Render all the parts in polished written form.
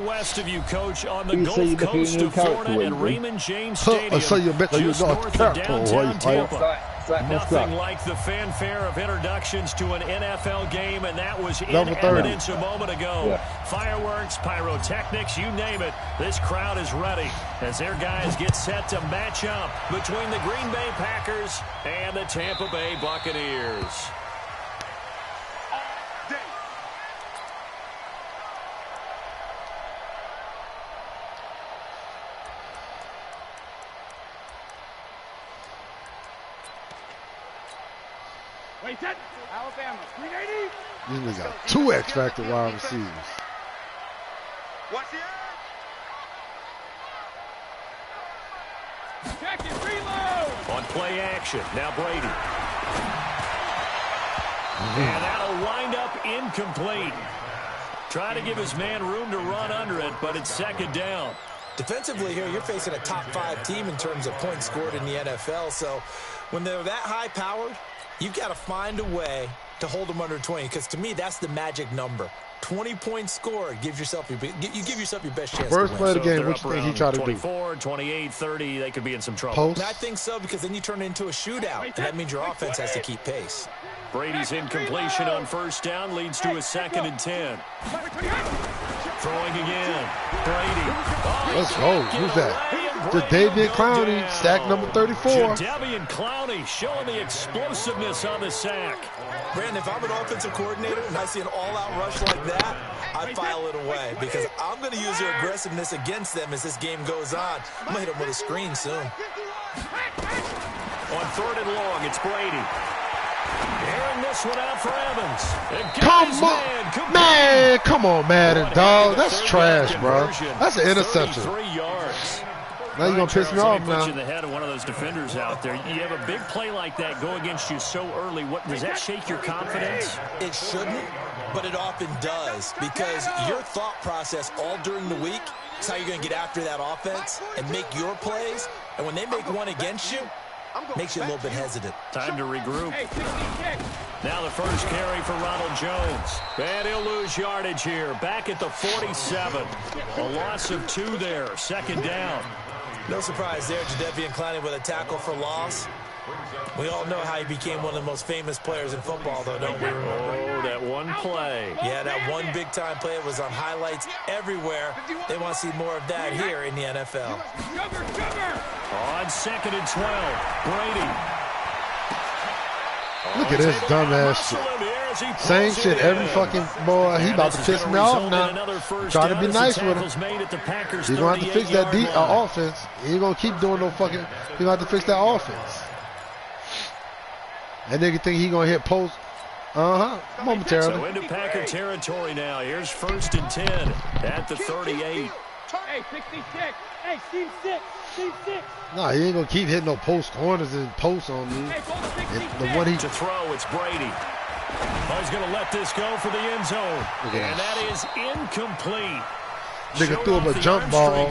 West of you, Coach, on the Gulf Coast of Florida at Raymond James Stadium, just north of downtown Tampa. Nothing like the fanfare of introductions to an NFL game, and that was in evidence a moment ago. Fireworks, pyrotechnics, you name it. This crowd is ready as their guys get set to match up between the Green Bay Packers and the Tampa Bay Buccaneers. Alabama, 380. These niggas got 2 X-Factor wide receivers. Watch it. Check it, reload. On play action, now Brady. And that'll wind up incomplete. Trying to give his man room to run under it, but it's second down. Defensively here, you're facing a top 5 team in terms of points scored in the NFL. So when they're that high-powered, you've got to find a way to hold them under 20, because to me, that's the magic number. 20 points scored gives yourself you give yourself your best chance First to play win. of the game, what you think he tried to do? 24, 28, 30, they could be in some trouble. Post? I think so, because then you turn it into a shootout, and that means your offense has to keep pace. Brady's incompletion on first down leads to a 2nd and 10. Throwing again. Brady. Oh, let's go. Who's that? Jadeveon Clowney, sack number 34. Jadeveon Clowney showing the explosiveness on the sack. Brandon, if I'm an offensive coordinator and I see an all-out rush like that, I file it away, because I'm going to use their aggressiveness against them as this game goes on. I'm going to hit them with a screen soon. On 3rd and long, it's Brady. Airing this one out for Evans. Come on, man. Come on, Madden, dog. That's trash, bro. That's an interception. 33 yards. Now you're going to piss me off now. Put you in the head of one of those defenders out there. You have a big play like that go against you so early. What does that shake your confidence? It shouldn't, but it often does, because your thought process all during the week is how you're going to get after that offense and make your plays. And when they make one against you, makes you a little bit hesitant. Time to regroup. Now the first carry for Ronald Jones. And he'll lose yardage here. Back at the 47. A loss of 2 there. 2nd down. No surprise there, Jadeveon Clowney with a tackle for loss. We all know how he became one of the most famous players in football, though, don't we? Oh, that one play. Yeah, that one big-time play. It was on highlights everywhere. They want to see more of that here in the NFL. On 2nd and 12, Brady. Look at this dumbass shit. Same shit every fucking boy. He about to piss me off now. Try to be nice with him. He's going to have to fix that offense. He ain't going to keep doing no fucking. He's going to have to fix that offense. That nigga think he going to hit post. Momentarily. So into Packer territory now. Here's 1st and 10 at the 38. Hey, 66. Hey, Steve 6. Steve 6. Nah, he ain't going to keep hitting no post corners and posts on me. The one he to throw, it's Brady. Oh, he's going to let this go for the end zone. And that is incomplete. Nigga threw him a jump ball,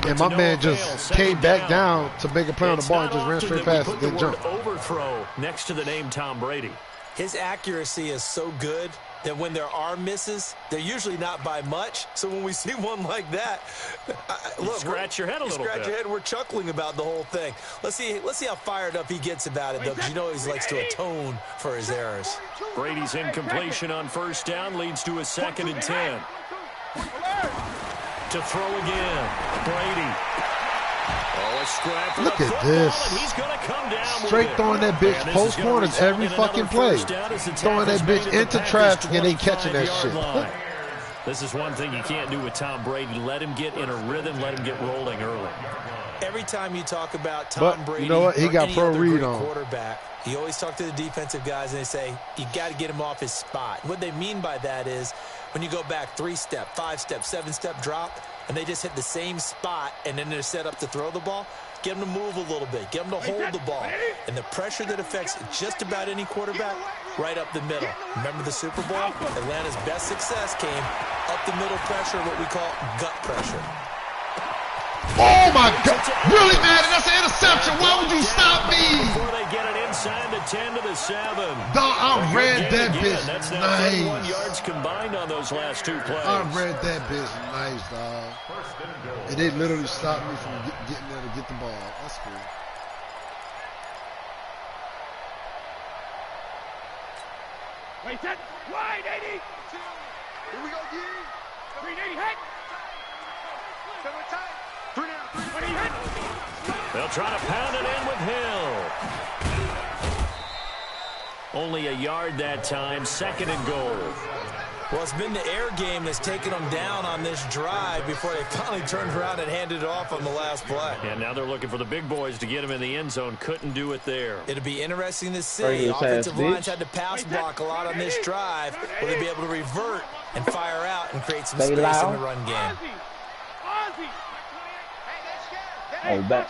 and my man just came back down to make a play on the ball and just ran straight past it, then jumped. Overthrow next to the name Tom Brady. His accuracy is so good that when there are misses, they're usually not by much. So when we see one like that, look, scratch your head a little bit. Scratch your head. We're chuckling about the whole thing. Let's see how fired up he gets about it, though, because you know he likes to atone for his errors. Brady's incompletion on first down leads to a 2nd and 10. To throw again, Brady. Oh, a scrap. Look at this. He's gonna come down straight throwing that bitch post corners every fucking play. Throwing that bitch into traffic and ain't catching that shit. This is one thing you can't do with Tom Brady. Let him get in a rhythm. Let him get rolling early. Every time you talk about Tom Brady, you know what? He got pro read on quarterback, you always talk to the defensive guys and they say, you got to get him off his spot. What they mean by that is when you go back 3-step, 5-step, 7-step drop, and they just hit the same spot and then they're set up to throw the ball, get them to move a little bit, get them to hold the ball. And the pressure that affects just about any quarterback, right up the middle. Remember the Super Bowl? Atlanta's best success came up the middle pressure, what we call gut pressure. Oh my God! Really, man? That's an interception. Why would you stop me? Before they get it inside the 10 to the 7. Dog, I read that bitch That's now nice. 31 yards combined on those last 2 plays. I read that bitch nice, dog. And they literally stopped me from getting there to get the ball. That's cool. Wait, set. Wide, 80. Here we go, G. 380, hit. They'll try to pound it in with Hill. Only a yard that time, 2nd and goal. Well, it's been the air game that's taken them down on this drive before they finally turned around and handed it off on the last play. And now they're looking for the big boys to get him in the end zone. Couldn't do it there. It'll be interesting to see. Offensive lines had to pass block a lot on this drive. Will they be able to revert and fire out and create some space in the run game? Oh, back.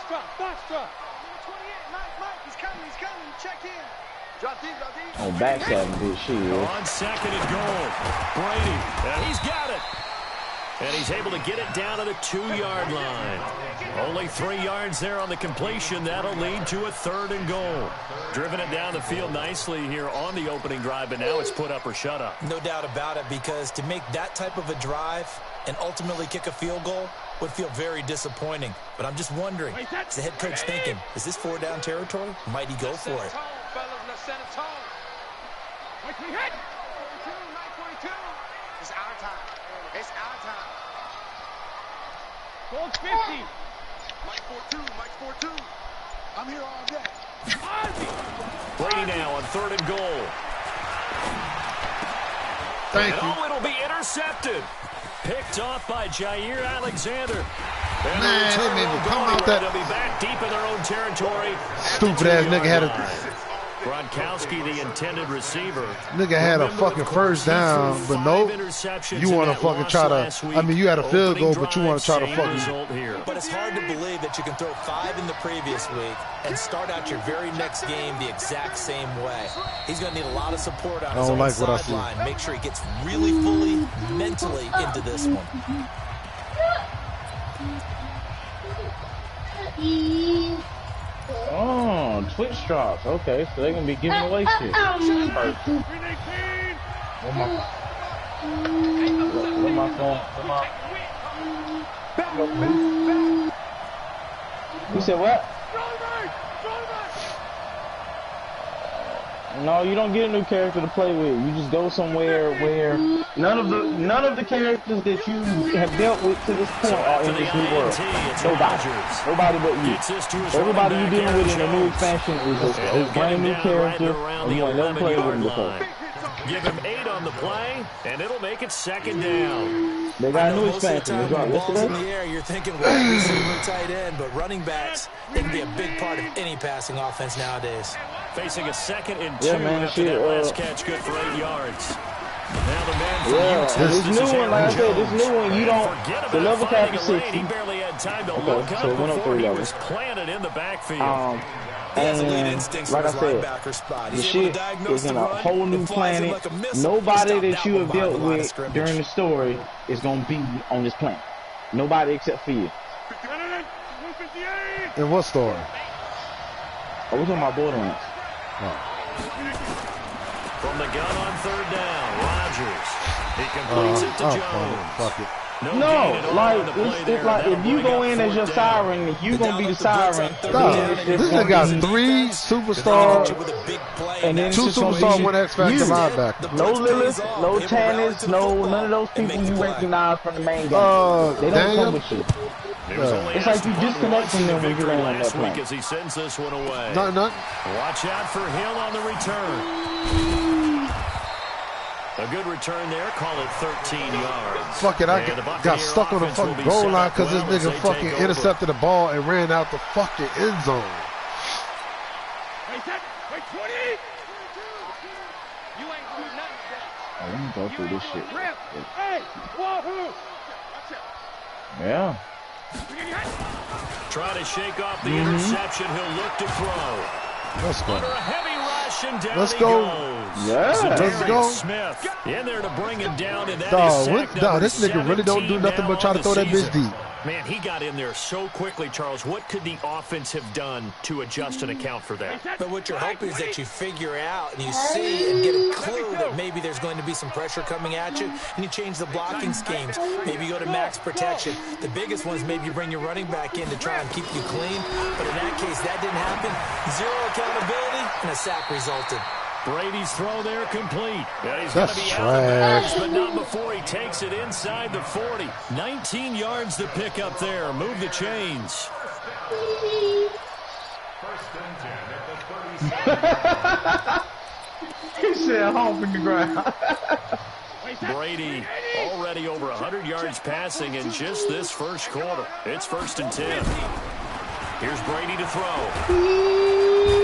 On backside of this shit. On 2nd and goal. Brady. And he's got it. And he's able to get it down to the 2-yard line. Only 3 yards there on the completion. That'll lead to a 3rd and goal. Driven it down the field nicely here on the opening drive, but now it's put up or shut up. No doubt about it, because to make that type of a drive and ultimately kick a field goal would feel very disappointing. But I'm just wondering, is the head coach thinking, is this 4-down territory? Might he go for it? It's our time. It's our time. Gold 50. Mike 4-2. Mike 4-2. I'm here all day. Brady now on 3rd and goal. Thank you. Oh, it'll be intercepted. Picked off by Jair Alexander. Man, they made me come out that. They'll be back deep in their own territory. Stupid ass nigga had a. Gronkowski, the intended receiver. Nigga had a fucking first down, but nope. You want to fucking try to. I mean, you had a field goal, but you want to try to fucking. But it's hard to believe that you can throw 5 in the previous week and start out your very next game the exact same way. He's going to need a lot of support on his own sideline. Make sure he gets really fully mentally into this one. Oh, Twitch drops. Okay, so they're gonna be giving away shit. Where my phone? You said what? No, you don't get a new character to play with. You just go somewhere where none of the characters that you have dealt with to this point are in this new world. Nobody but you. Everybody you're dealing with in the new expansion is a brand new character, and you ain't never played with them before. Give him 8 on the play, and it'll make it 2nd down. They got a new expansion. They dropped yesterday. In the air, you're thinking wide receiver, tight end, but running backs, they can be a big part of any passing offense nowadays. Facing a 2nd and 2 after that last catch, good for 8 yards. Now the man from Utah, this new one, like I said, this new one, you don't. The level cap is 60. He barely had time to look up before he was planted in the backfield. And like I said, the shit is in a whole new planet. Nobody that you have dealt with during the story is going to be on this planet. Nobody except for you. In what story? I was on my Borderlands. From the gun on 3rd down, Rodgers. He completes it to Jones. Fuck it. No, like it's like if you go in as your siren, you gonna be the siren. This nigga got 3 superstars and then 2 superstars, 1 X Factor linebacker. No Lilith, no Tannis, none of those people you recognize from the main game. They don't come with you. It's like you disconnecting them when you're on that plane. As he sends this one away. Nothing. Watch out for Hill on the return. A good return there. Call it 13 yards. Fuck it, I got stuck on the fucking goal line because this nigga fucking intercepted the ball and ran out the fucking end zone. Wait, 20. You ain't doing nothing. Let me go through this shit. Hey, wahoo! Yeah. Try to shake off the interception. He'll look to throw. Let's go. Under a heavy rush and down Let's he go. goes. Yeah, let's go. Smith in there to bring him down, and that is Dog, this nigga really don't do nothing but try to throw that bitch deep. Man, he got in there so quickly, Charles. What could the offense have done to adjust and account for that? But what you're hoping is that you figure out and you see and get a clue that maybe there's going to be some pressure coming at you, and you change the blocking schemes. Maybe you go to max protection. The biggest one is maybe you bring your running back in to try and keep you clean. But in that case, that didn't happen. Zero accountability, and a sack resulted. Brady's throw there complete. Yeah, he's That's going to be trash. out of the but not before he takes it inside the 40. 19 yards to pick up there. Move the chains. He said home in the ground. Brady already over 100 yards passing in just this first quarter. It's 1st and 10. Here's Brady to throw.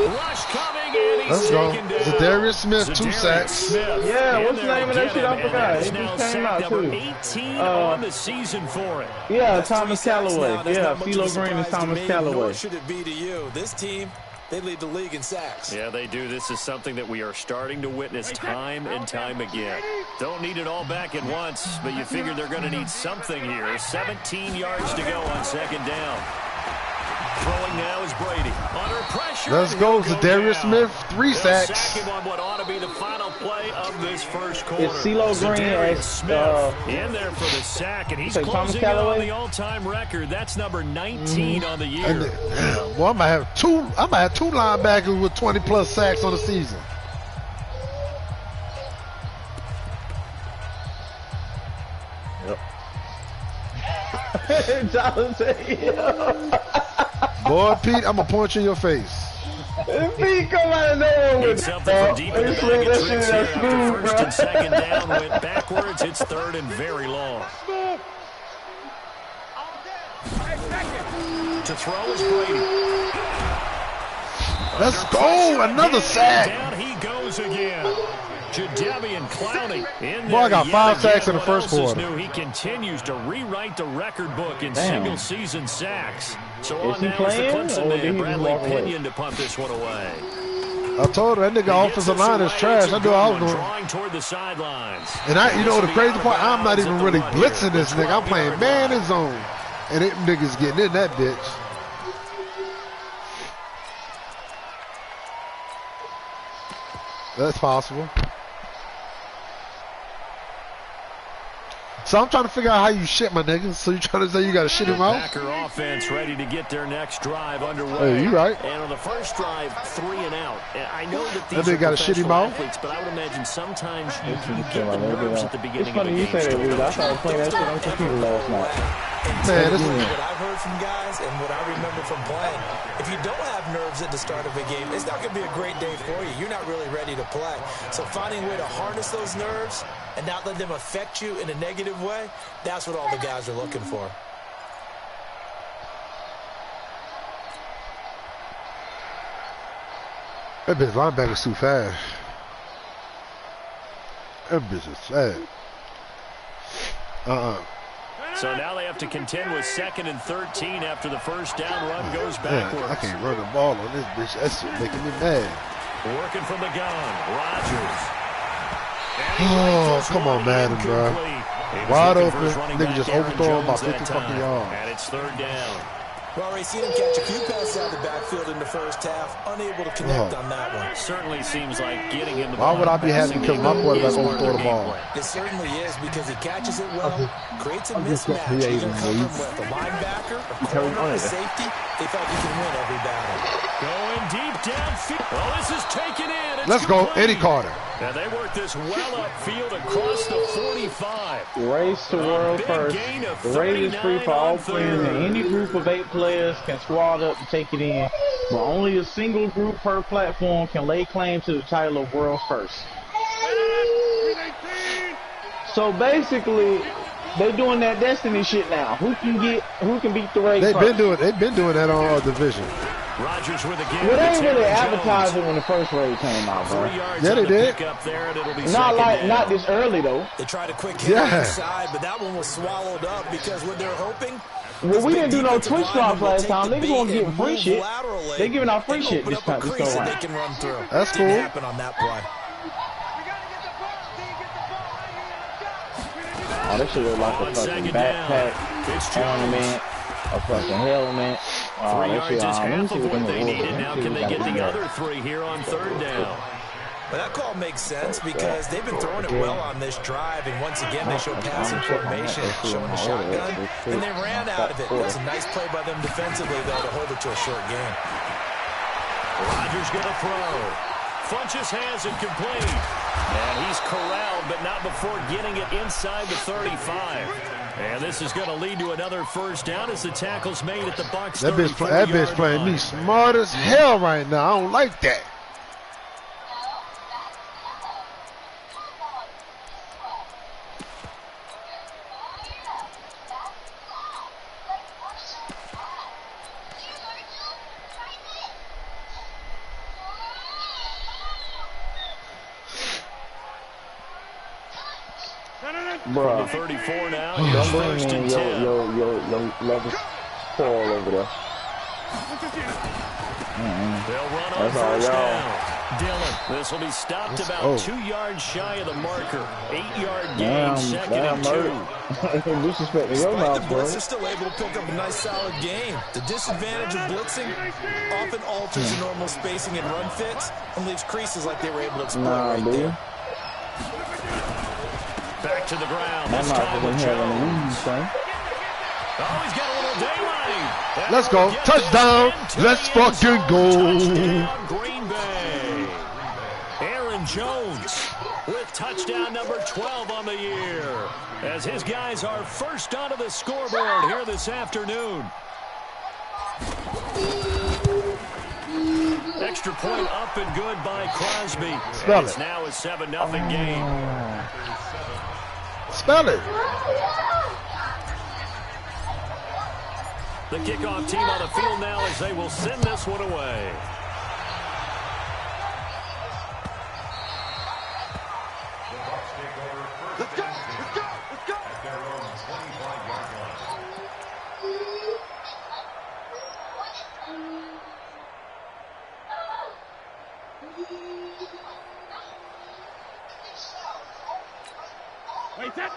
Rush coming, and he's taken down. Zadarius Smith, 2 sacks. Yeah, what's the name of that shit? I forgot. It Now just came out, too. 18 on the season for it. Yeah, Thomas Callaway. Yeah, Philo Green is Thomas Callaway. Nor should it be to you. This team, they lead the league in sacks. Yeah, they do. This is something that we are starting to witness time and time again. Don't need it all back at once, but you figure they're going to need something here. 17 yards to go on 2nd down. Throwing now is Brady. Under pressure. Let's go, Zadarius Smith, 3 They'll sacks. sack him on what ought to be the final play of this first quarter. It's CeeLo Green Zadarius Smith in there for the sack, and he's closing in on the all-time record. That's number 19 on the year. And well, I might have two linebackers with 20+ sacks on the season. Boy, Pete, I'm going to punch you in your face. Pete come out of nowhere with something from deep in the bag of tricks here. After 1st and 2nd down went backwards. It's 3rd and very long. To throw is Brady. Let's go, another sack. Down he goes again. Jadeveon Clowney in there. Boy, I got 5 sacks in the first quarter. He continues to rewrite the record book in single-season sacks. So Is on he now is the playing, Clemson or did man, he Bradley walk away? Pinion, to punt this one away. I told her that nigga offensive line is trash. I knew I was going. Drawing toward the sidelines. And you know the crazy part, I'm not even really blitzing this nigga. I'm playing man and zone. And them niggas getting in that bitch. That's possible. So I'm trying to figure out how you shit my niggas. So you trying to say you got to shit him out? Packer offense ready to get their next drive underway. Hey, you right. And on the first drive, 3 and out. And I know that these That nigga are gotta shit him professional out? athletes, but I would imagine sometimes you It's get the nerves at the beginning of a funny you game. say that, dude. I started playing that shit on computer last night. Man, this is What I've heard from guys and what I remember from playing, if you don't have nerves at the start of a game, it's not going to be a great day for you. You're not really ready to play. So finding a way to harness those nerves and not let them affect you in a negative way, that's what all the guys are looking for. that bitch linebacker's too fast. That bitch is fast. So now they have to contend with 2nd and 13 after the first down run goes backwards. Man, I can't run the ball on this bitch. That's making me mad. Working from the gun, Rodgers. Oh, come on, Madden, bro. Wide open. Nigga just overthrow him about 50 fucking yards. And it's 3rd down. Well, already seen him catch a few passes out of the backfield in the first half, unable to connect on that one. Certainly seems like getting him the Why ball. would I be happy because my quarterback overthrow the ball? It certainly is because he catches it well, creates a mismatch, either covering with a linebacker, a corner, a safety. They felt he can win every battle. Going deep downfield. Well, this is taken in. It's Let's go, complete. Eddie Carter. And they work this well upfield across the 45. Race to world first. The race is free for all players, and any group of 8 players can squad up and take it in. But only a single group per platform can lay claim to the title of world first. So basically, they're doing that Destiny shit now. Who can beat the race? They've been doing that on our division. Rodgers with a game. Well, they ain't really advertised it when the first raid came out, bro. Yeah, they did. Not this early though. They tried a quick hit on the side, but that one was swallowed up because what they're hoping. Well, we didn't do no Twitch drops last time. They gonna give free shit. They giving out free shit this time. That's cool. Happen on that play. Oh, this shit look like a fucking backpack. ornament, a fucking helmet. 3 yards is half of what they needed. Now can they get the other 3 here on 3rd down? Well, that call makes sense because they've been throwing it well on this drive, and once again they show passing formation, showing the shotgun, and they ran out of it. That's a nice play by them defensively, though, to hold it to a short game. Rodgers going to throw. Funches has it complete. And he's corralled, but not before getting it inside the 35. And this is going to lead to another 1st down as the tackle's made at the Bucs. That bitch playing me smart as hell right now. I don't like that. Bro, 34 now. Don't bring in your level Paul over there. They'll run on 1st down. Dylan, this will be stopped about 2 yards shy of the marker. 8-yard gain, 2nd and 2. Disrespecting your mouth, bro. The Blitz are still able to pick up a nice solid game. The disadvantage of blitzing often alters the normal spacing and run fits and leaves creases like they were able to exploit there. Back to the ground. This time with Jones. Oh, he's got a little daylight. Let's go. Touchdown. Let's fucking go. Touchdown, Green Bay. Aaron Jones with touchdown number 12 on the year. As his guys are first onto the scoreboard here this afternoon. Extra point up and good by Crosby. It's now a 7-0 game. Spell it. The kickoff team on the field now as they will send this one away. Let's go! Let's go! Let's go! They're on the 25-yard line.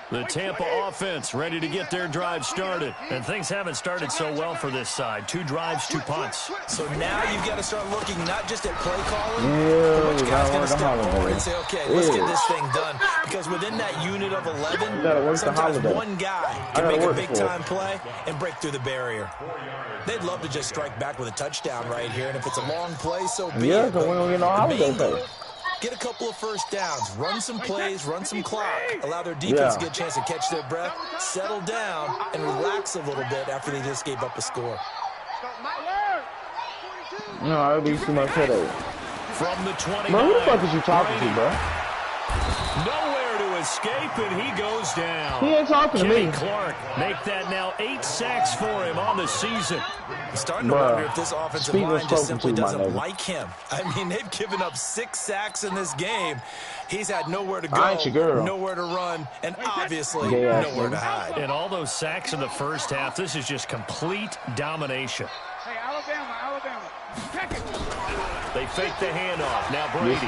The Tampa offense ready to get their drive started. And things haven't started so well for this side. 2 drives, 2 punts. So now you've got to start looking not just at play calling, but which guy's going to step forward and say, okay, let's get this thing done. Because within that unit of 11, sometimes one guy can make a big-time play and break through the barrier. They'd love to just strike back with a touchdown right here. And if it's a long play, so be it. But we don't get no holiday. Get a couple of 1st downs, run some plays, run some clock, allow their defense to get a chance to catch their breath, settle down, and relax a little bit after they just gave up a score. No, it'll be too much headache. From the 29. Bro, who the fuck is you talking to, bro? Nowhere to escape, and he goes down. He ain't talking to me. Clark make that now 8 sacks for him on the season. I'm starting to wonder if this offensive line just simply doesn't like him. I mean, they've given up 6 sacks in this game. He's had nowhere to go, nowhere to run, and obviously nowhere to hide. And all those sacks in the first half, this is just complete domination. Hey, Alabama. Check it. They fake the handoff. Now Brady.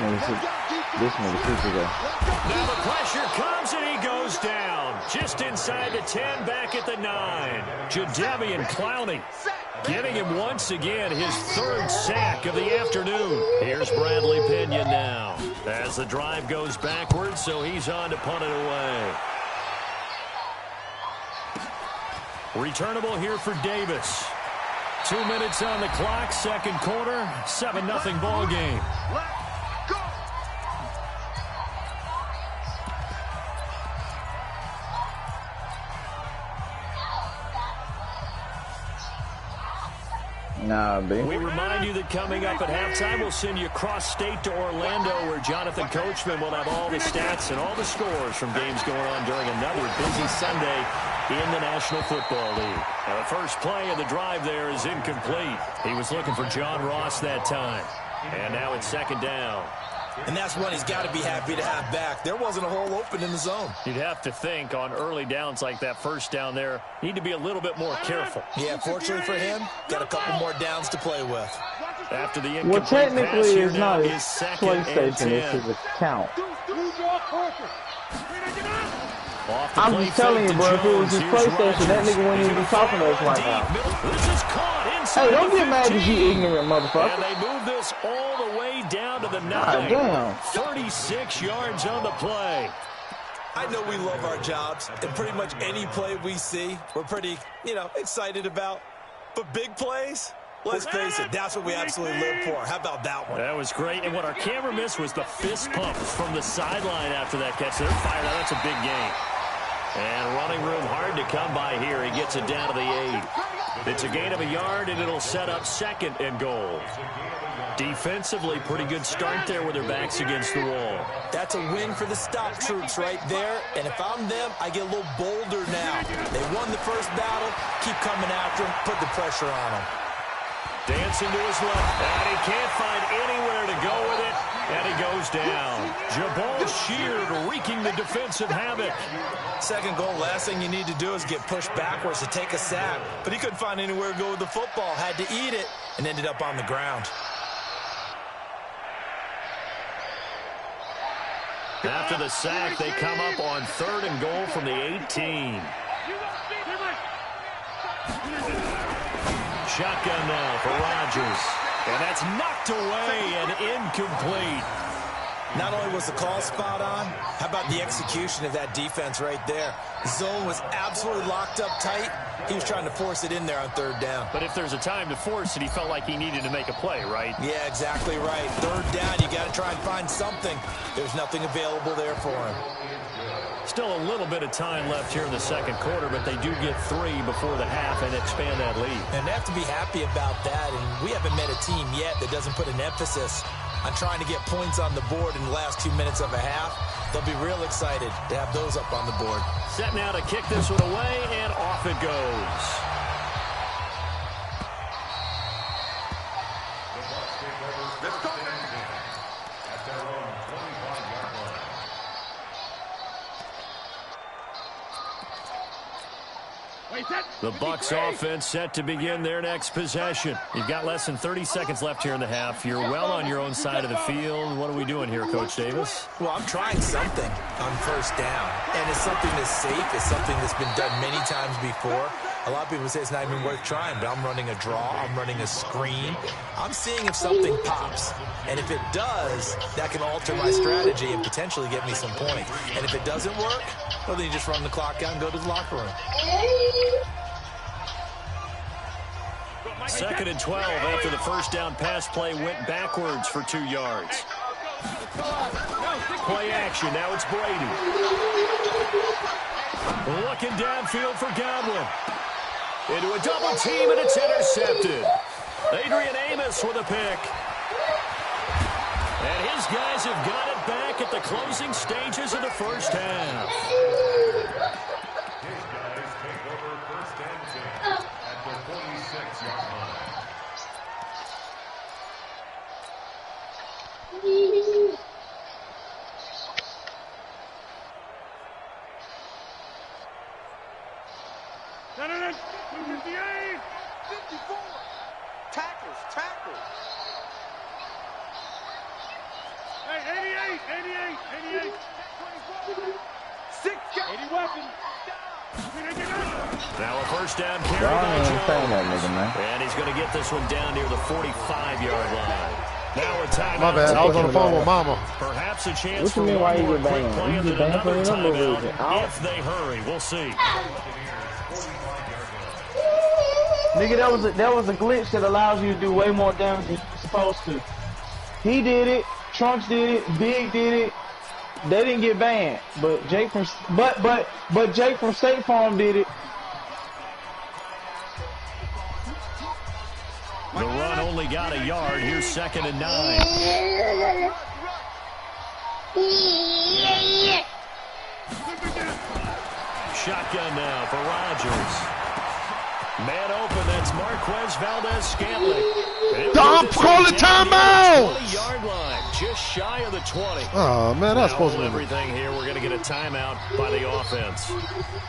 This one is super good. Now the pressure comes and he goes down. Just inside the 10, back at the 9. Jadeveon Clowney getting him once again his 3rd sack of the afternoon. Here's Bradley Pinion now as the drive goes backwards, so he's on to punt it away. Returnable here for Davis. 2 minutes on the clock, 2nd quarter, 7-0 ball game. Let's go! Nah, B. We remind you that coming up at halftime, we'll send you across state to Orlando, where Jonathan Coachman will have all the stats and all the scores from games going on during another busy Sunday in the National Football League. Now, the first play of the drive there is incomplete. He was looking for John Ross that time. And now it's 2nd down. And that's one he's got to be happy to have back. There wasn't a hole open in the zone. You'd have to think on early downs like that 1st down there, need to be a little bit more careful. Yeah, fortunately for him, got a couple more downs to play with. After the incomplete pass here now is 2nd and 10. This is a count. I'm just telling you, bro, if it was his PlayStation, that nigga wouldn't even be talking to us right now. Hey, don't get mad because you ignorant motherfucker. And they move this all the way down to the 9. Damn. 36 yards on the play. I know we love our jobs, and pretty much any play we see, we're pretty, excited about. But big plays, let's face it, that's what we absolutely live for. How about that one? That was great. And what our camera missed was the fist pump from the sideline after that catch. They're fired out. That's a big game. And running room hard to come by here. He gets it down to the 8. It's a gain of a yard, and it'll set up 2nd and goal. Defensively, pretty good start there with their backs against the wall. That's a win for the stop troops right there. And if I'm them, I get a little bolder now. They won the first battle. Keep coming after them. Put the pressure on them. Dancing to his left. And he can't find anywhere to go with it. And he goes down. Jabal Sheard wreaking the defensive havoc. 2nd goal, last thing you need to do is get pushed backwards to take a sack. But he couldn't find anywhere to go with the football. Had to eat it and ended up on the ground. After the sack, they come up on 3rd and goal from the 18. Shotgun now for Rodgers. And that's knocked away and incomplete. Not only was the call spot on, how about the execution of that defense right there? The zone was absolutely locked up tight. He was trying to force it in there on 3rd down. But if there's a time to force it, he felt like he needed to make a play, right? Yeah, exactly right. 3rd down, you got to try and find something. There's nothing available there for him. Still a little bit of time left here in the 2nd quarter, but they do get 3 before the half and expand that lead. And they have to be happy about that. And we haven't met a team yet that doesn't put an emphasis on trying to get points on the board in the last 2 minutes of a half. They'll be real excited to have those up on the board. Set now to kick this one away, and off it goes. The Bucs offense set to begin their next possession. You've got less than 30 seconds left here in the half. You're well on your own side of the field. What are we doing here, Coach Davis? Well, I'm trying something on 1st down. And it's something that's safe. It's something that's been done many times before. A lot of people say it's not even worth trying, but I'm running a draw. I'm running a screen. I'm seeing if something pops. And if it does, that can alter my strategy and potentially get me some points. And if it doesn't work, well, then you just run the clock out and go to the locker room. 2nd and 12 after the 1st down pass play went backwards for 2 yards. Play action. Now it's Brady. Looking downfield for Godwin. Into a double team, and it's intercepted. Adrian Amos with a pick. And his guys have got it back at the closing stages of the 1st half. His guys take over 1st and 10 at the 46-yard line. No. 58, 54. Tackles. Hey, 88. 6 guys. 80 weapons. Now a 1st down carry by Jones. And he's going to get this one down near the 45-yard line. Now a timeout. My bad. I was on the phone with Mama. Perhaps a chance for one more quick play and then another timeout if they hurry. We'll see. Nigga, that was a glitch that allows you to do way more damage than you're supposed to. He did it. Trunks did it. Big did it. They didn't get banned, but Jake from Jake from State Farm did it. The run only got a yard. Here's 2nd and 9. Shotgun now for Rodgers. Man open, that's Marquez Valdez-Scantling. Don't call it timeout! 20-yard line, just shy of the 20. Oh, man, that's supposed to be everything here. We're going to get a timeout by the offense.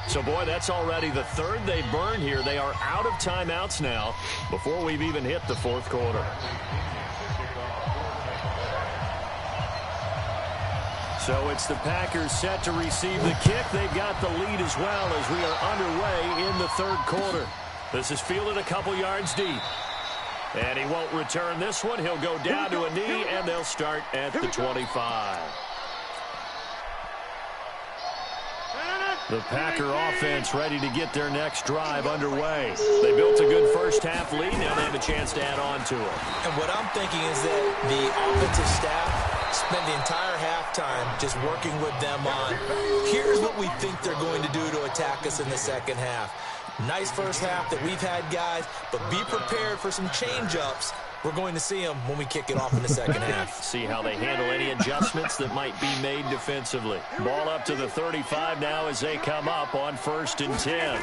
So, boy, that's already the 3rd they burned here. They are out of timeouts now before we've even hit the 4th quarter. So it's the Packers set to receive the kick. They've got the lead as well as we are underway in the third quarter. This is fielded a couple yards deep. And he won't return this one. He'll go down to a knee, and they'll start at the 25. The Packer offense ready to get their next drive underway. They built a good first-half lead. Now they have a chance to add on to it. And what I'm thinking is that the offensive staff spent the entire halftime just working with them on, here's what we think they're going to do to attack us in the second half. Nice first half that we've had, guys, but be prepared for some change-ups. We're going to see them when we kick it off in the second half. See how they handle any adjustments that might be made defensively. Ball up to the 35 now as they come up on 1st and 10.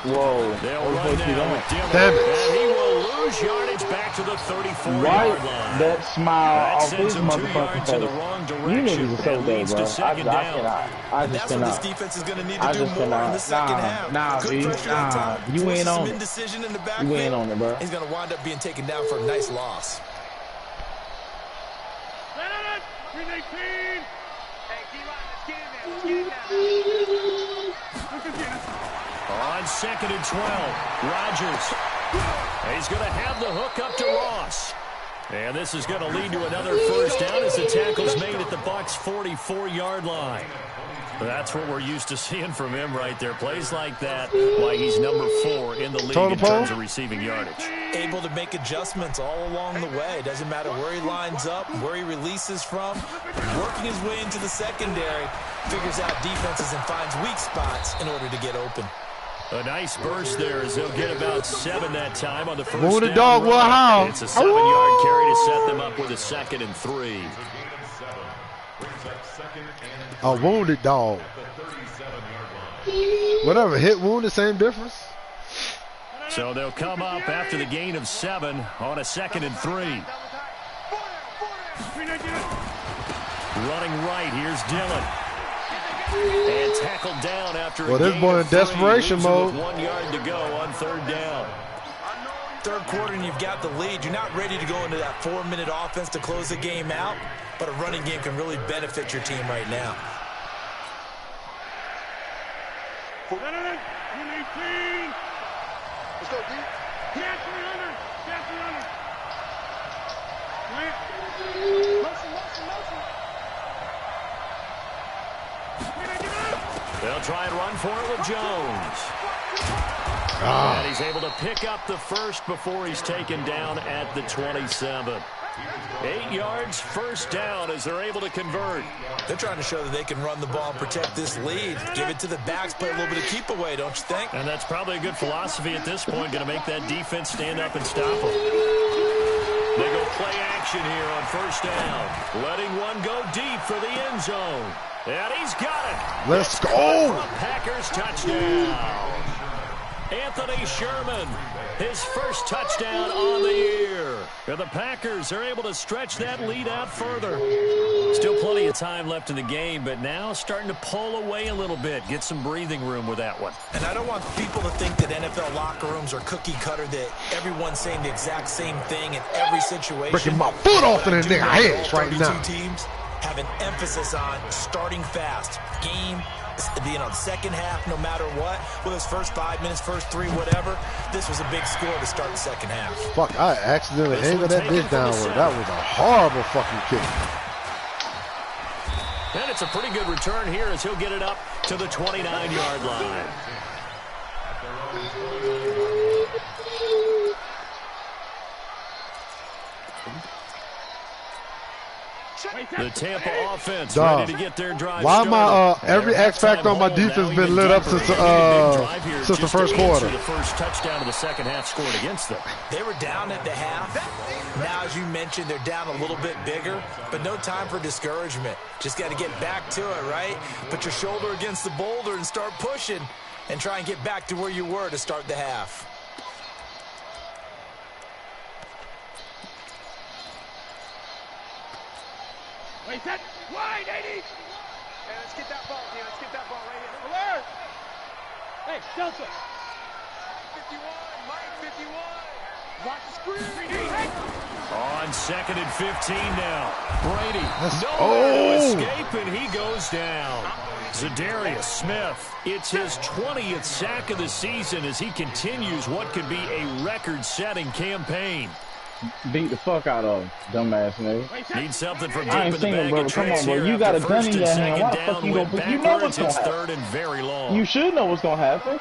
Whoa. They'll run down with Dillon, and he will lose yardage back to the 34-yard line. That smile off his sends him 2 motherfucking yards in the face. wrong You direction niggas are so and leads bad, to bro. second down. I just That's cannot. what this defense is going to need to do more in the second half. Nah, Good dude. pressure that time. You ain't on it. Indecision in the You ain't on it, bro. He's going to wind up being taken down for a nice loss. On 2nd and 12, Rodgers. He's going to have the hook up to Ross. And this is going to lead to another first down as the tackle's made at the Bucs' 44-yard line. That's what we're used to seeing from him right there. Plays like that, why he's number 4 in the league in terms of receiving yardage. Able to make adjustments all along the way. Doesn't matter where he lines up, where he releases from. Working his way into the secondary, figures out defenses and finds weak spots in order to get open. A nice burst there as they'll get about 7 that time on the first Wounded down dog will howl. It's a 7-yard carry to set them up with a 2nd and 3. A wounded dog. Whatever, hit, wounded, same difference. So they'll come up after the gain of 7 on a 2nd and 3. Running right, here's Dillon. And tackled down after a this gain boy of in desperation 3, mode. with 1 yard to go on 3rd down. Third quarter and you've got the lead. You're not ready to go into that 4-minute offense to close the game out, but a running game can really benefit your team right now. Let's go, D. Catch the runner. Catch the runner. Motion. They'll try and run for it with Jones. And he's able to pick up the first before he's taken down at the 27. 8 yards, first down as they're able to convert. They're trying to show that they can run the ball and protect this lead. Give it to the backs, play a little bit of keep away, don't you think? And that's probably a good philosophy at this point, going to make that defense stand up and stop them. They go play action here on first down. Letting one go deep for the end zone. And he's got it. Let's go. Packers touchdown. Anthony Sherman, his first touchdown on the year. And the Packers are able to stretch that lead out further. Still plenty of time left in the game, but now starting to pull away a little bit. Get some breathing room with that one. And I don't want people to think that NFL locker rooms are cookie cutter, that everyone's saying the exact same thing in every situation. Breaking my foot off in that nigga head right now. Teams have an emphasis on starting fast. Game, the second half, no matter what, with his first 5 minutes, first 3, whatever, this was a big score to start the second half. Fuck, I accidentally angled that bitch downward. That was a horrible fucking kick. And it's a pretty good return here as he'll get it up to the 29-yard line. The Tampa offense ready to get their drive Why started. my every X factor on my defense been lit up since the first quarter? The first touchdown of the second half scored against them. They were down at the half. Now, as you mentioned, they're down a little bit bigger, but no time for discouragement. Just got to get back to it, right? Put your shoulder against the boulder and start pushing and try and get back to where you were to start the half. Wait, set. Wide, 80. Hey, let's get that ball here. Let's get that ball right here. Alert. Hey, Delta. 51. Mike, 51. On 2nd and 15 now. Brady, nowhere to escape, and he goes down. Zadarius Smith, it's his 20th sack of the season as he continues what could be a record-setting campaign. Beat the fuck out of him, dumbass nigga. Need something from I deep ain't in the seen it, bag bro. of Come tricks on, bro. here. You got a After gun first in and your hand. second Why the fuck down, you went gonna put? You know what's backwards. gonna It's happen. 3rd and very long. You should know what's gonna happen.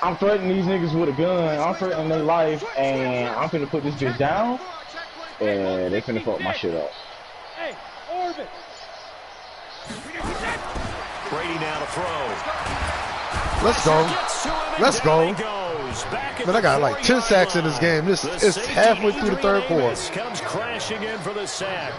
I'm threatening these niggas with a gun. I'm threatening their life, and I'm finna put this bitch down. And they finna fuck my shit up. Hey, Orbit. Brady now to throw. Let's go. Let's go. Man, I got like 10 sacks in this game. It's halfway through the third quarter. Comes crashing in for the sack.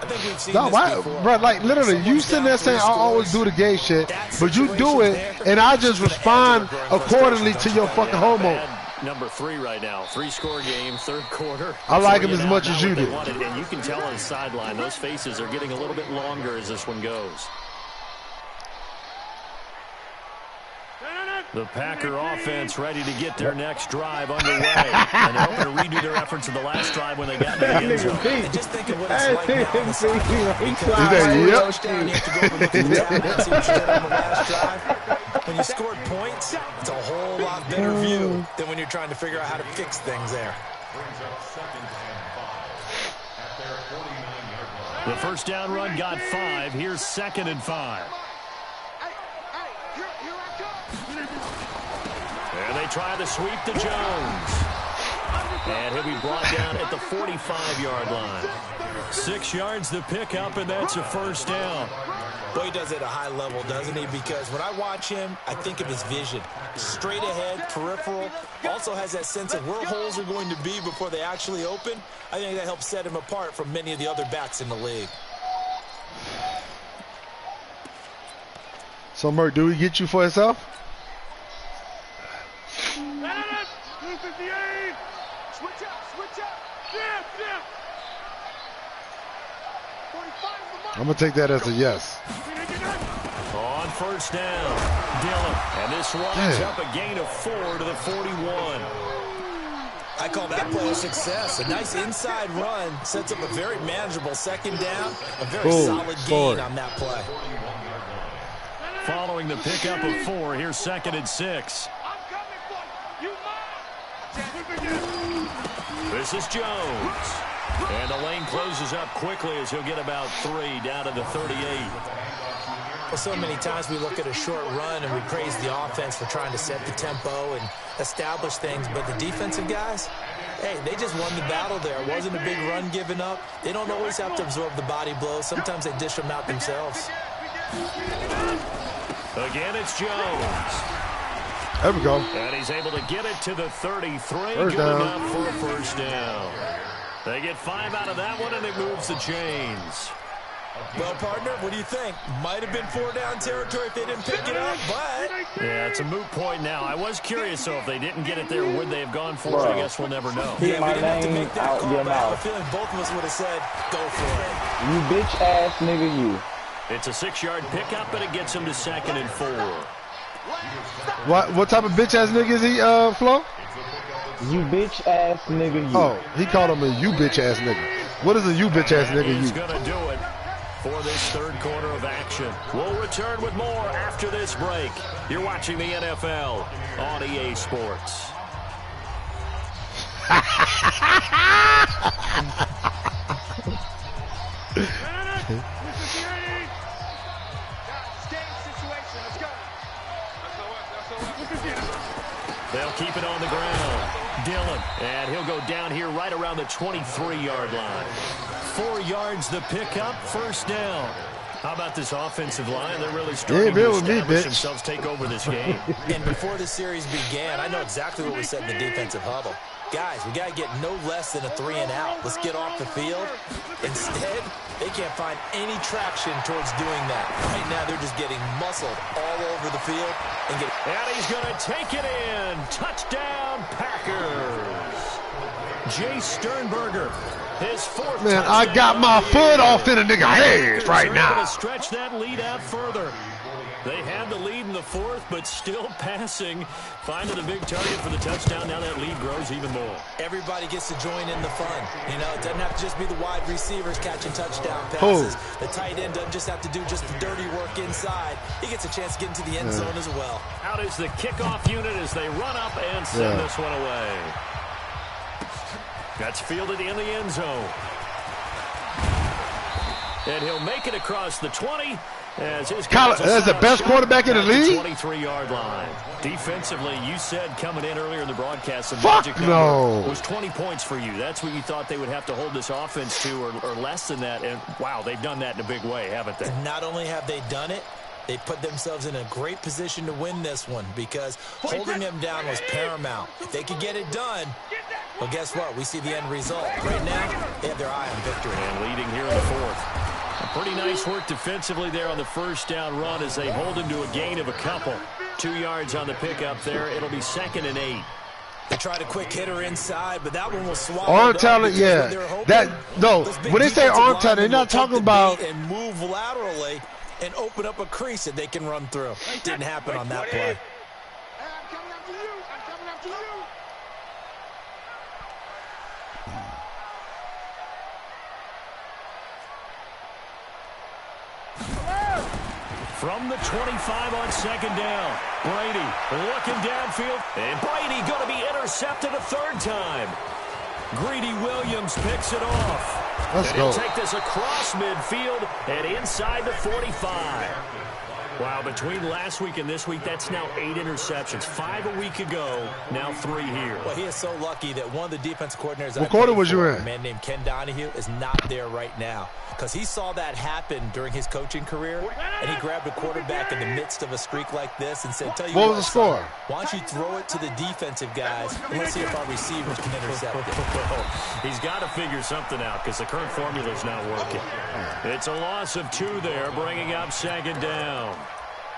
I think we've seen No, this before. bro, like literally, you sitting there saying I always do the gay shit, but you do it, and I just respond accordingly to your fucking homo. Number 3 right now. 3-score game, 3rd quarter. I like him as much as you do. And you can tell on the sideline, those faces are getting a little bit longer as this one goes. The Packer offense ready to get their next drive underway. And they're hoping to redo their efforts in the last drive when they got to the end zone. And just think of what it's like now on the sideline. When you scored points, it's a whole lot better view than when you're trying to figure out how to fix things there. The first down run got 5. Here's 2nd and 5. And they try to sweep to Jones. And he'll be brought down at the 45-yard line. 6 yards to pick up, and that's a first down. Boy, he does it at a high level, doesn't he? Because when I watch him, I think of his vision. Straight ahead, peripheral. Also has that sense of where holes are going to be before they actually open. I think that helps set him apart from many of the other backs in the league. So, Merc, do he get you for himself? I'm going to take that as a yes. On first down, Dillon. And this winds up a gain of 4 to the 41. I call that play a success. A nice inside run sets up a very manageable 2nd down. A very solid gain on that play. Following the pickup of 4, here's 2nd and 6. This is Jones. And the lane closes up quickly as he'll get about 3 down to the 38. Well, so many times we look at a short run and we praise the offense for trying to set the tempo and establish things, but the defensive guys, hey, they just won the battle there. It wasn't a big run given up. They don't always have to absorb the body blows. Sometimes they dish them out themselves. Again, it's Jones. There we go. And he's able to get it to the 33. First Good down. enough for a first down. They get 5 out of that one, and it moves the chains. Well, partner, what do you think? Might have been 4-down territory if they didn't pick it up, but... Yeah, it's a moot point now. I was curious, so if they didn't get it there, would they have gone for it? I guess we'll never know. Hit my name out your I have a mouth. feeling both of us would have said, go for it. You bitch ass nigga, you. It's a 6-yard pickup, but it gets him to 2nd and 4. What type of bitch ass nigga is he, Flo? You bitch ass nigga, you. Oh, he called him a you bitch ass nigga. What is a you bitch ass nigga, He's you? going to do it for this 3rd quarter of action. We'll return with more after this break. You're watching the NFL on EA Sports. They'll keep it on the ground. Dillon, and he'll go down here right around the 23-yard line. 4 yards the pickup, first down. How about this offensive line? They're really starting to establish themselves, take over this game. And before the series began, I know exactly what we said in the defensive huddle. Guys, we got to get no less than a 3-and-out. Let's get off the field. Instead, they can't find any traction towards doing that. Right now, they're just getting muscled all over the field. And he's going to take it in. Touchdown, Packers. Jay Sternberger, his 4th Man, I got my foot off in a nigga hands right to now. stretch that lead out further. They had the lead in the fourth, but still passing. Finding the big target for the touchdown. Now that lead grows even more. Everybody gets to join in the fun. You know, it doesn't have to just be the wide receivers catching touchdown passes. The tight end doesn't just have to do just the dirty work inside. He gets a chance to get into the end zone as well. Out is the kickoff unit as they run up and send this one away. That's fielded in the end zone. And he'll make it across the 20. As that's the best quarterback in the league? 23-yard line. Defensively, you said coming in earlier in the broadcast, the magic number was 20 points for you. That's what you thought they would have to hold this offense to, or less than that. And, wow, they've done that in a big way, haven't they? And not only have they done it, they put themselves in a great position to win this one because holding them down was paramount. If they could get it done, well, guess what? We see the end result. Right now, they have their eye on victory. And leading here in the fourth. Pretty nice work defensively there on the first down run as they hold him to a gain of a couple. 2 yards on the pickup there. It'll be 2nd and 8. They tried a quick hitter inside, but that one was swallowed. Arm talent, yeah. When they say arm talent, they're not talking about and move laterally and open up a crease that they can run through. Didn't happen on that play. I'm coming after you. I'm coming after you. From the 25 on 2nd down. Brady looking downfield. And Brady going to be intercepted a 3rd time. Greedy Williams picks it off. Let's go. He'll take this across midfield and inside the 45. Wow, between last week and this week, that's now 8 interceptions. 5 a week ago, now 3 here. Well, he is so lucky that one of the defense coordinators what quarter was you in? A man named Ken Donahue is not there right now because he saw that happen during his coaching career, and he grabbed a quarterback in the midst of a streak like this and said, tell you what was the score? Why don't you throw it to the defensive guys and let's see if our receivers can intercept it. He's got to figure something out because the current formula is not working. It's a loss of 2 there, bringing up 2nd down.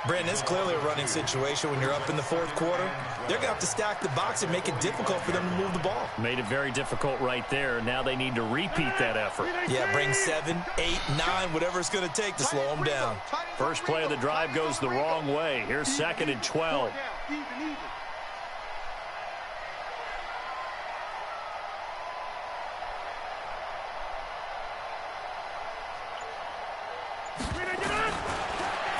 Brandon, it's clearly a running situation when you're up in the fourth quarter. They're going to have to stack the box and make it difficult for them to move the ball. Made it very difficult right there. Now they need to repeat that effort. Yeah, bring 7, 8, 9, whatever it's going to take to slow them down. First play of the drive goes the wrong way. Here's 2nd and 12.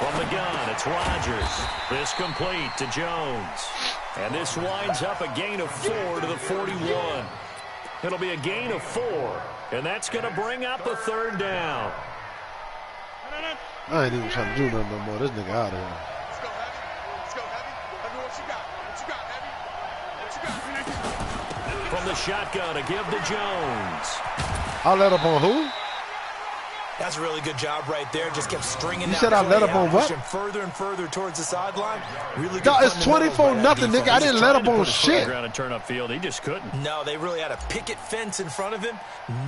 From the gun, it's Rodgers. This complete to Jones. And this winds up a gain of 4 to the 41. It'll be a gain of 4. And that's going to bring up a 3rd down. I ain't even trying to do nothing no more. This nigga out of here. Let's go, Heavy. Let's go, Heavy. Let me know what you got. What you got, Heavy? What you got? From the shotgun, a give to Jones. I let up on who? That's a really good job right there. Just kept stringing. You said I let up on what? Pushing further and further towards the sideline. Really good. No, it's 24-0, nigga. I didn't let up on shit. Ground and turn up field. He just couldn't. No, they really had a picket fence in front of him.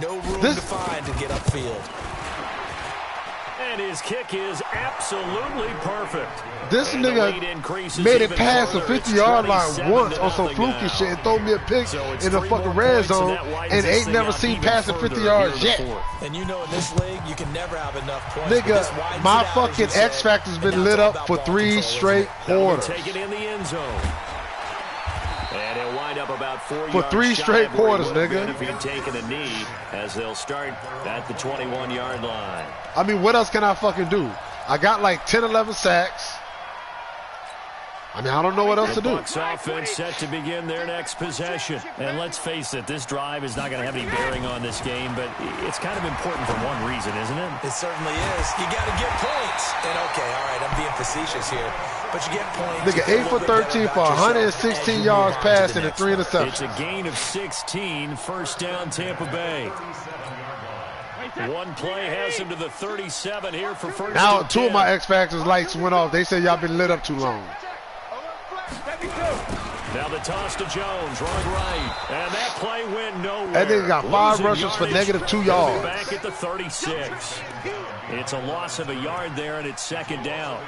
No room to find to get upfield. And his kick is absolutely perfect. This nigga made it past the 50-yard line once on some fluky shit and throw me a pick in the fucking red zone and ain't never seen past the 50 yards yet. And you know in this league, you can never have enough points. Nigga, my fucking X Factor's been lit up for 3 straight quarters. Take it in the end zone. And he'll wind up about 4 yards for 3 straight quarters, nigga. If he'd taken a knee, as they'll start at the 21-yard line. I mean, what else can I fucking do? I got like 10, 11 sacks. I mean, I don't know what else to do. Bucs offense set to begin their next possession. And let's face it, this drive is not going to have any bearing on this game, but it's kind of important for one reason, isn't it? It certainly is. You got to get points. And okay, all right, I'm being facetious here, but you get points. Nigga, 8 for 13 for 116 yards passing and 3 interceptions. It's a gain of 16, first down Tampa Bay. One play has him to the 37 here for first down. Now, 2 of my X Factors lights went off. They said y'all been lit up too long. Now the toss to Jones, running right. And that play went nowhere. That nigga got 5 rushes for negative 2 yards. Back at the 36. It's a loss of a yard there, and it's 2nd down.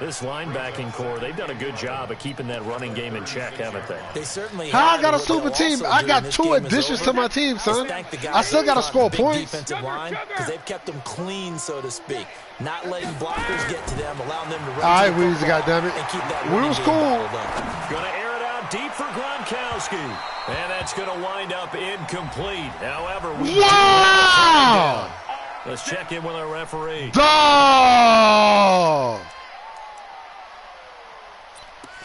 This linebacking core, they've done a good job of keeping that running game in check, haven't they? They certainly How have. I got a super team? I got 2 additions to my team, son. I still got to score points. Defensive line, because they've kept them clean, so to speak. Not letting blockers get to them, allowing them to run. All right, Weezy, goddammit. And keep that we was cool. Going to air it out deep for Gronkowski. And that's going to wind up incomplete. However, wow! Let's check in with our referee. Dog!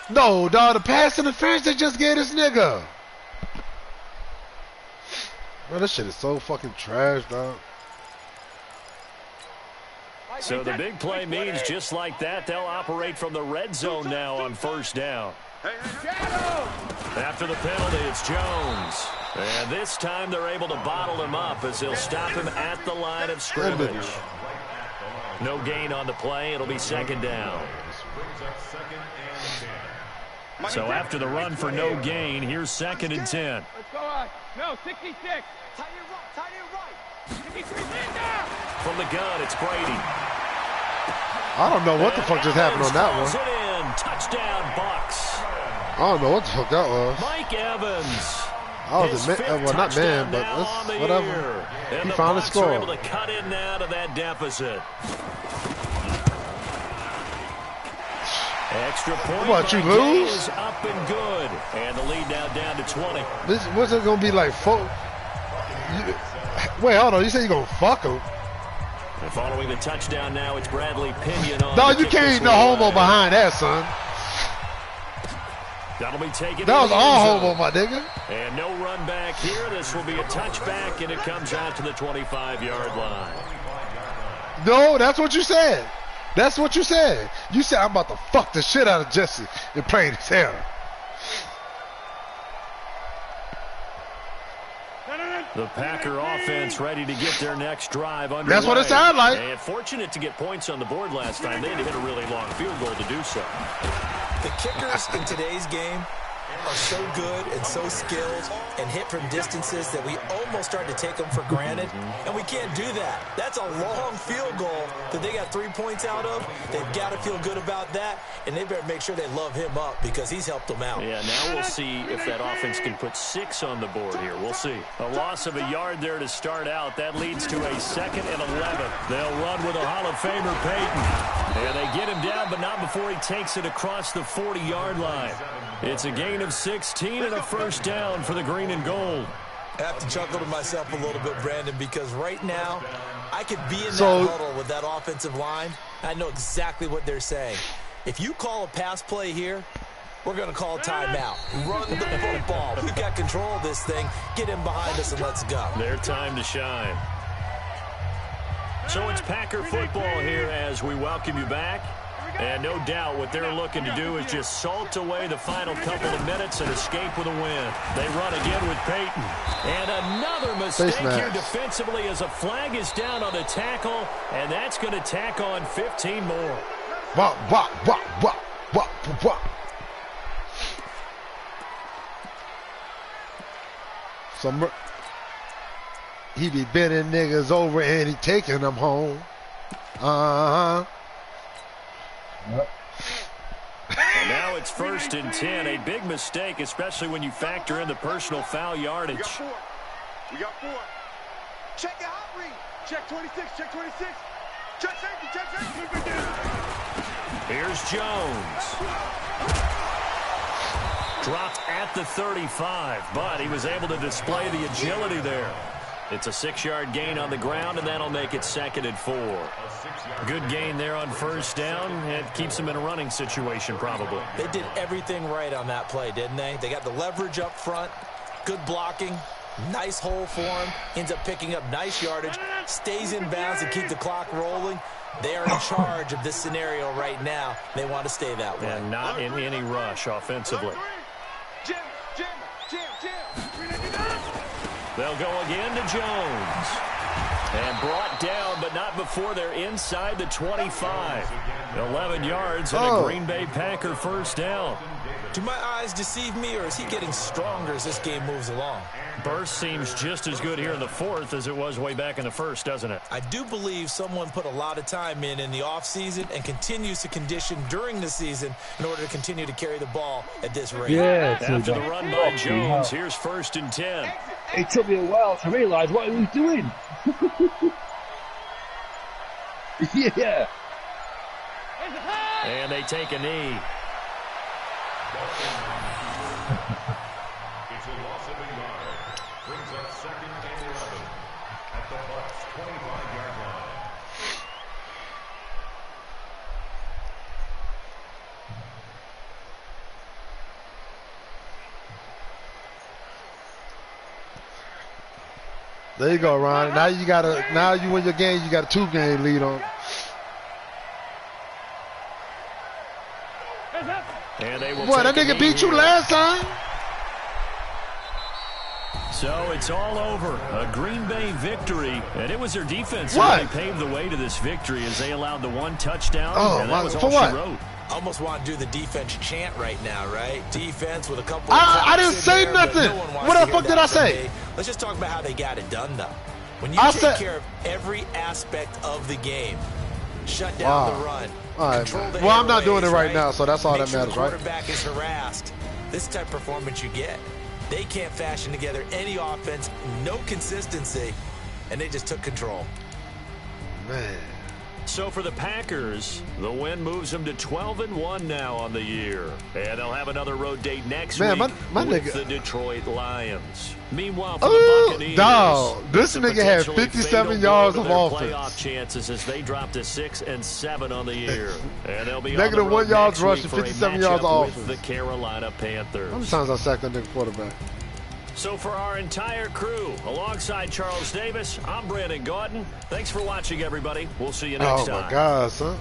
No, dog, the pass interference they just gave this nigga. Man, this shit is so fucking trash, dog. So the big play means just like that, they'll operate from the red zone now on first down. After the penalty, it's Jones. And this time they're able to bottle him up as they'll stop him at the line of scrimmage. No gain on the play. It'll be second down. So after the run for no gain, here's second and 10. Let's go on. No, 66. Tight it right. 63, down. From the gun, it's Brady. I don't know what the fuck just happened on that one. It in. Touchdown, Bucks. I don't know what the fuck that was. Mike Evans. I was well, not man, but whatever. He found a score. Able to cut in now to that deficit. Extra point. What, you lose? Is up and good. And the lead now down to 20. What's it going to be like? Wait, hold on. You say you're going to fuck him? And following the touchdown now, it's Bradley Pinion on. No, you can't no homo behind that, son. That'll be taken. That was all homo, my nigga. And no run back here. This will be a touchback, and it comes out to the 25-yard line. No, that's what you said. That's what you said. You said, I'm about to fuck the shit out of Jesse and play his hair. The Packer offense ready to get their next drive underway. That's what it sounded like. And fortunate to get points on the board last time. They had to hit a really long field goal to do so. The kickers in today's game are so good and so skilled and hit from distances that we almost start to take them for granted, and we can't do that. That's a long field goal that they got 3 points out of. They've got to feel good about that, and they better make sure they love him up because he's helped them out. Yeah, now we'll see if that offense can put 6 on the board here. We'll see. A loss of a yard there to start out. That leads to a 2nd and 11. They'll run with a Hall of Famer, Peyton. And they get him down, but not before he takes it across the 40-yard line. It's a gain of 16 and a first down for the green and gold. I have to chuckle to myself a little bit, Brandon, because right now I could be in that huddle with that offensive line. I know exactly what they're saying. If you call a pass play here, we're going to call a timeout. Run the football. We've got control of this thing. Get him behind us and let's go. Their time to shine. So it's Packer football here as we welcome you back. And no doubt what they're looking to do is just salt away the final couple of minutes and escape with a win. They run again with Peyton. And another mistake here defensively as a flag is down on the tackle, and that's going to tack on 15 more. He be bending niggas over and he taking them home. Now it's 1st and 10. A big mistake, especially when you factor in the personal foul yardage. We got 4. Check the hot read. Check 26. Check 26. Check safety. Check safety. Here's Jones. Dropped at the 35, but he was able to display the agility there. It's a 6-yard gain on the ground, and that'll make it 2nd and 4. Good gain there on first down. It keeps them in a running situation, probably. They did everything right on that play, didn't they? They got the leverage up front, good blocking, nice hole for him, ends up picking up nice yardage, stays in bounds and keep the clock rolling. They are in charge of this scenario right now. They want to stay that way. And not in any rush offensively. They'll go again to Jones. And brought down, but not before they're inside the 25. 11 yards and a Green Bay Packer first down. To my eyes, eyes deceive me, or is he getting stronger as this game moves along? Burst seems just as good here in the fourth as it was way back in the first, doesn't it? I do believe someone put a lot of time in the offseason and continues to condition during the season in order to continue to carry the ball at this rate. Yeah, after the run by Jones, here's 1st and 10. It took me a while to realize what he was doing. Yeah. And they take a knee. It's a loss of a yard. Brings up 2nd and 11 at the Bucs 25-yard line. There you go, Ron. Now you win your game. You got a 2-game lead on. And they will Boy, that nigga beat you last time. So it's all over. A Green Bay victory, and it was their defense who really paved the way to this victory as they allowed the 1 touchdown. Oh, and that was for all what? she wrote. Almost want to do the defense chant right now, right? Defense with a couple. I didn't say nothing. What the fuck did I say? Let's just talk about how they got it done, though. When you take care of every aspect of the game, shut down the run. All right, well, I'm not doing it right now, so that's all that matters, right? The quarterback is harassed. This type of performance you get. They can't fashion together any offense, no consistency, and they just took control. Man. So for the Packers, the win moves them to 12-1 now on the year. And they'll have another road date next week my with nigga. the Detroit Lions. Meanwhile, for the Buccaneers, dog, this nigga had 57 yards of offense. Playoff chances as they drop to 6-7 on the year. And they'll be negative on the road 1 yards next rushing, week for a 57 yards of matchup offense. with the Carolina Panthers. How many times I sacked that nigga quarterback? So for our entire crew, alongside Charles Davis, I'm Brandon Gordon. Thanks for watching, everybody. We'll see you next time. Oh, my God, son.